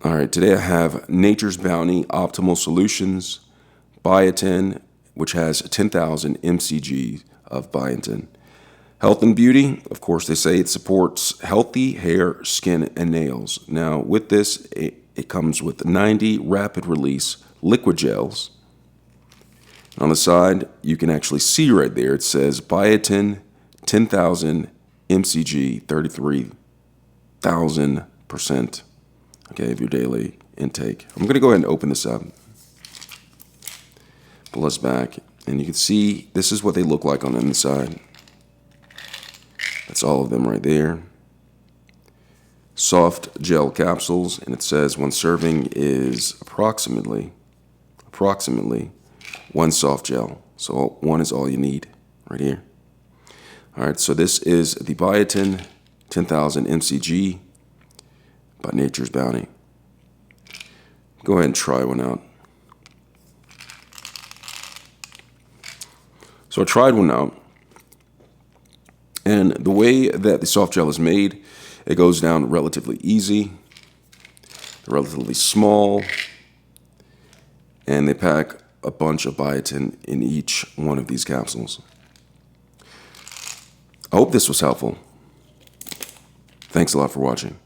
All right, today I have Nature's Bounty Optimal Solutions Biotin, which has 10,000 mcg of biotin. Health and beauty, of course, they say it supports healthy hair, skin, and nails. Now, with this, it comes with 90 rapid release liquid gels. On the side, you can actually see right there, it says biotin 10,000 mcg, 33,000%, okay, of your daily intake. I'm going to go ahead and open this up. Pull this back, and you can see this is what they look like on the inside. That's all of them right there. Soft gel capsules, and it says one serving is approximately one soft gel. So one is all you need right here. All right, so this is the Biotin 10,000 mcg by Nature's Bounty. Go ahead and try one out. So I tried one out, and the way that the soft gel is made, it goes down relatively easy, relatively small, and they pack a bunch of biotin in each one of these capsules. I hope this was helpful. Thanks a lot for watching.